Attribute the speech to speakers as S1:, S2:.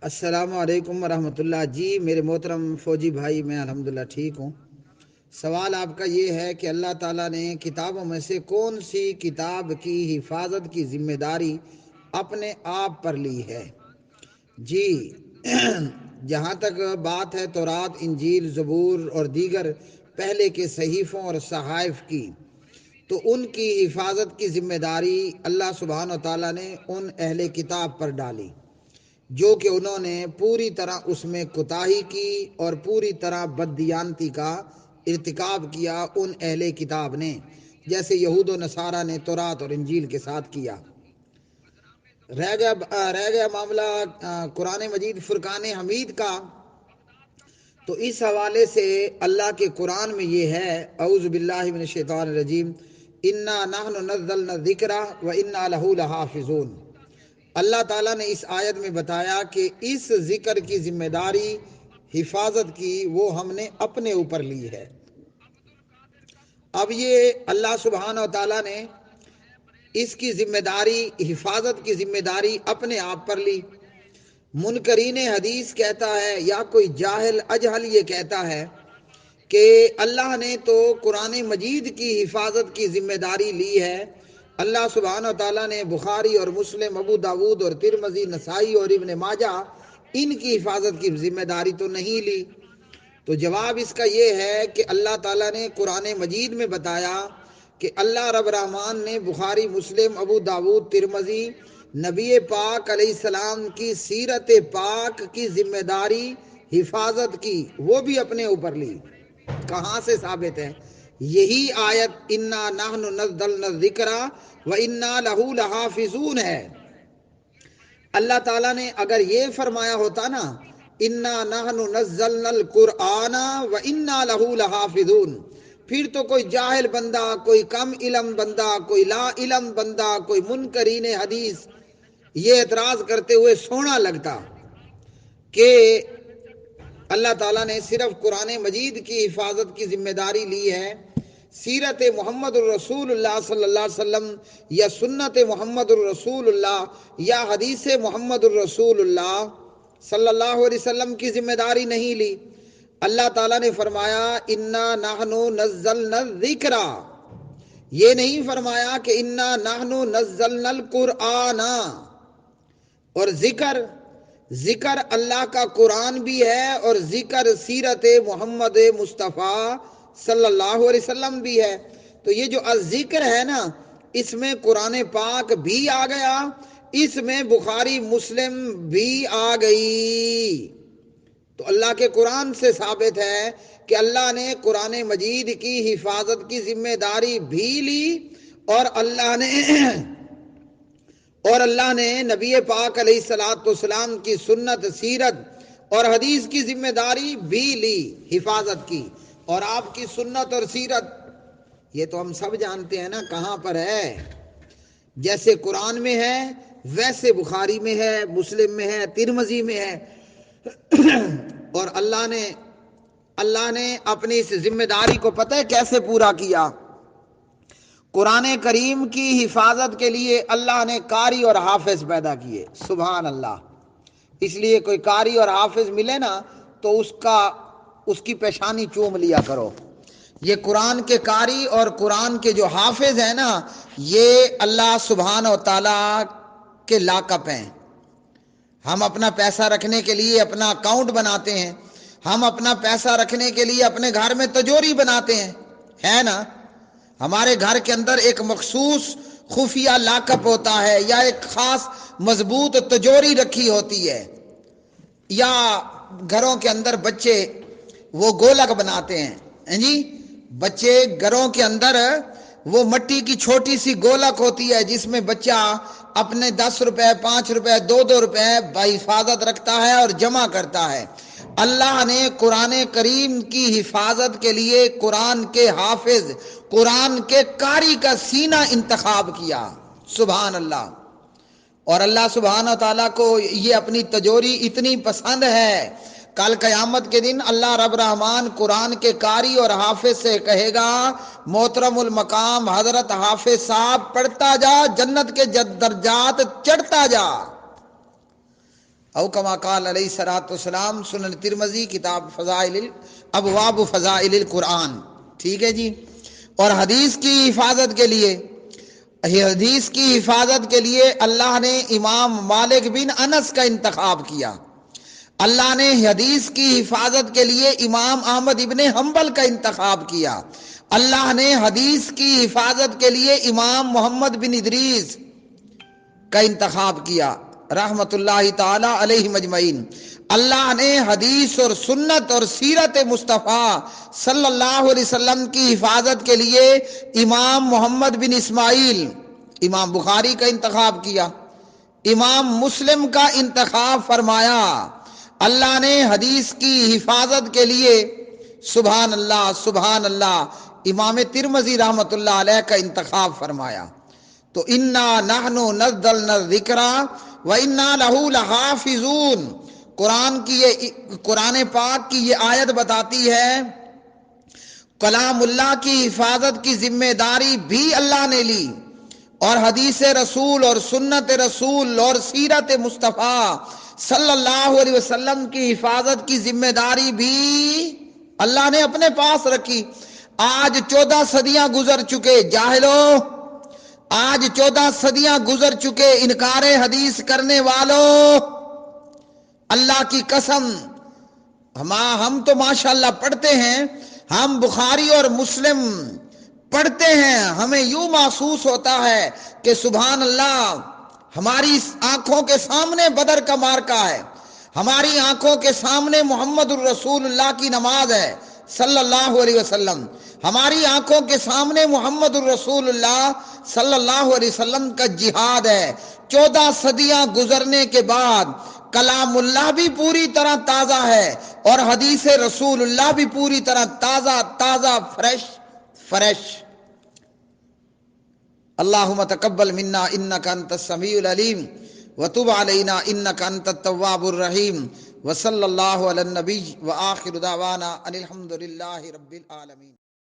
S1: السلام علیکم ورحمۃ اللہ۔ جی میرے محترم فوجی بھائی، میں الحمدللہ ٹھیک ہوں۔ سوال آپ کا یہ ہے کہ اللہ تعالیٰ نے کتابوں میں سے کون سی کتاب کی حفاظت کی ذمہ داری اپنے آپ پر لی ہے؟ جی جہاں تک بات ہے تورات، انجیل، زبور اور دیگر پہلے کے صحیفوں اور صحائف کی، تو ان کی حفاظت کی ذمہ داری اللہ سبحانہ و تعالیٰ نے ان اہل کتاب پر ڈالی جو کہ انہوں نے پوری طرح اس میں کوتاہی کی اور پوری طرح بددیانتی کا ارتکاب کیا ان اہل کتاب نے، جیسے یہود و نصارہ نے تورات اور انجیل کے ساتھ کیا۔ رہ گیا معاملہ قرآن مجید فرقان حمید کا، تو اس حوالے سے اللہ کے قرآن میں یہ ہے، اعوذ باللہ من الشیطان الرجیم، انا نحن نزلنا الذکر و انا لہ لحافظون۔ اللہ تعالیٰ نے اس آیت میں بتایا کہ اس ذکر کی ذمہ داری حفاظت کی وہ ہم نے اپنے اوپر لی ہے۔ اب یہ اللہ سبحانہ و تعالیٰ نے اس کی ذمہ داری، حفاظت کی ذمہ داری اپنے آپ پر لی۔ منکرین حدیث کہتا ہے یا کوئی جاہل اجہل یہ کہتا ہے کہ اللہ نے تو قرآن مجید کی حفاظت کی ذمہ داری لی ہے، اللہ سبحانہ وتعالیٰ نے بخاری اور مسلم، ابو داود اور ترمذی، نسائی اور ابن ماجہ ان کی حفاظت کی ذمہ داری تو نہیں لی۔ تو جواب اس کا یہ ہے کہ اللہ تعالیٰ نے قرآن مجید میں بتایا کہ اللہ رب رحمان نے بخاری، مسلم، ابو داود، ترمذی، نبی پاک علیہ السلام کی سیرت پاک کی ذمہ داری حفاظت کی وہ بھی اپنے اوپر لی۔ کہاں سے ثابت ہے؟ یہی آیت انا نحن نزلنا الذکر و انا لہ لحافظون ہے۔ اللہ تعالیٰ نے اگر یہ فرمایا ہوتا نا انا نحن نزلنا القرآن و انا لہ لحافظون، پھر تو کوئی جاہل بندہ، کوئی کم علم بندہ، کوئی لا علم بندہ، کوئی منکرین حدیث یہ اعتراض کرتے ہوئے سونا لگتا کہ اللہ تعالیٰ نے صرف قرآن مجید کی حفاظت کی ذمہ داری لی ہے، سیرت محمد الرسول اللہ صلی اللہ علیہ وسلم یا سنت محمد الرسول اللہ یا حدیث محمد الرسول اللہ صلی اللہ علیہ وسلم کی ذمہ داری نہیں لی۔ اللہ تعالیٰ نے فرمایا انا نحن نزلنا الذکر، یہ نہیں فرمایا کہ انا نحن نزلنا القرآن۔ اور ذکر اللہ کا قرآن بھی ہے اور ذکر سیرت محمد مصطفیٰ صلی اللہ علیہ وسلم بھی ہے۔ تو یہ جو الذکر ہے نا، اس میں قرآن پاک بھی آ گیا، اس میں بخاری مسلم بھی آ گئی۔ تو اللہ کے قرآن سے ثابت ہے کہ اللہ نے قرآن مجید کی حفاظت کی ذمہ داری بھی لی اور اللہ نے نبی پاک علیہ الصلوۃ والسلام کی سنت، سیرت اور حدیث کی ذمہ داری بھی لی حفاظت کی۔ اور آپ کی سنت اور سیرت یہ تو ہم سب جانتے ہیں نا کہاں پر ہے، جیسے قرآن میں ہے ویسے بخاری میں ہے، مسلم میں ہے، ترمذی میں ہے۔ اور اللہ نے اپنی اس ذمہ داری کو پتہ ہے کیسے پورا کیا؟ قرآن کریم کی حفاظت کے لیے اللہ نے قاری اور حافظ پیدا کیے۔ سبحان اللہ۔ اس لیے کوئی قاری اور حافظ ملے نا تو اس کی پیشانی چوم لیا کرو۔ یہ قرآن کے قاری اور قرآن کے جو حافظ ہیں نا، یہ اللہ سبحانہ و تعالیٰ کے لاقب ہیں۔ ہم اپنا پیسہ رکھنے کے لیے اپنا اکاؤنٹ بناتے ہیں، ہم اپنا پیسہ رکھنے کے لیے اپنے گھر میں تجوری بناتے ہیں، ہے نا؟ ہمارے گھر کے اندر ایک مخصوص خفیہ لاکپ ہوتا ہے یا ایک خاص مضبوط تجوری رکھی ہوتی ہے، یا گھروں کے اندر بچے وہ گولک بناتے ہیں، جی بچے گھروں کے اندر وہ مٹی کی چھوٹی سی گولک ہوتی ہے جس میں بچہ اپنے 10 روپے، 5 روپے، 2 روپے بحفاظت رکھتا ہے اور جمع کرتا ہے۔ اللہ نے قرآن کریم کی حفاظت کے لیے قرآن کے حافظ، قرآن کے قاری کا سینہ انتخاب کیا۔ سبحان اللہ۔ اور اللہ سبحانہ تعالیٰ کو یہ اپنی تجوری اتنی پسند ہے، کل قیامت کے دن اللہ رب رحمان قرآن کے قاری اور حافظ سے کہے گا محترم المقام حضرت حافظ صاحب پڑھتا جا، جنت کے درجات چڑھتا جا۔ او کما قال علیہ الصلوۃ والسلام، سنن ترمذی کتاب فضائل ابواب فضائل القرآن، ٹھیک ہے جی۔ اور حدیث کی حفاظت کے لیے اللہ نے امام مالک بن انس کا انتخاب کیا، اللہ نے حدیث کی حفاظت کے لیے امام احمد ابن حنبل کا انتخاب کیا، اللہ نے حدیث کی حفاظت کے لیے امام محمد بن ادریس کا انتخاب کیا رحمت اللہ تعالی علیہ مجمعین۔ اللہ نے حدیث اور سنت اور سیرت مصطفیٰ صلی اللہ علیہ وسلم کی حفاظت کے لیے امام محمد بن اسماعیل امام بخاری کا انتخاب کیا، امام مسلم کا انتخاب فرمایا۔ اللہ نے حدیث کی حفاظت کے لیے سبحان اللہ سبحان اللہ امام ترمذی رحمت اللہ علیہ کا انتخاب فرمایا۔ تو انا نحن نزلنا الذکر و انا لہ لحافظون، قرآن پاک کی یہ آیت بتاتی ہے کلام اللہ کی حفاظت کی ذمہ داری بھی اللہ نے لی، اور حدیث رسول اور سنت رسول اور سیرت مصطفیٰ صلی اللہ علیہ وسلم کی حفاظت کی ذمہ داری بھی اللہ نے اپنے پاس رکھی۔ آج 14 صدیاں گزر چکے جاہلو، آج 14 صدیاں گزر چکے انکار حدیث کرنے والوں، اللہ کی قسم ہم تو ماشاءاللہ پڑھتے ہیں، ہم بخاری اور مسلم پڑھتے ہیں، ہمیں یوں محسوس ہوتا ہے کہ سبحان اللہ ہماری آنکھوں کے سامنے بدر کا معرکہ ہے، ہماری آنکھوں کے سامنے محمد الرسول اللہ کی نماز ہے صلی اللہ علیہ وسلم، ہماری آنکھوں کے سامنے محمد الرسول اللہ صلی اللہ علیہ وسلم کا جہاد ہے۔ 14 صدیاں گزرنے کے بعد کلام اللہ بھی پوری طرح تازہ ہے اور حدیث رسول اللہ بھی پوری طرح تازہ فریش۔ اللہم تقبل منا انک انت السمیع العلیم وتب علینا انک انت التواب الرحیم، وصلی اللہ علی النبی وآخر دعوانا ان الحمد للہ رب العالمین۔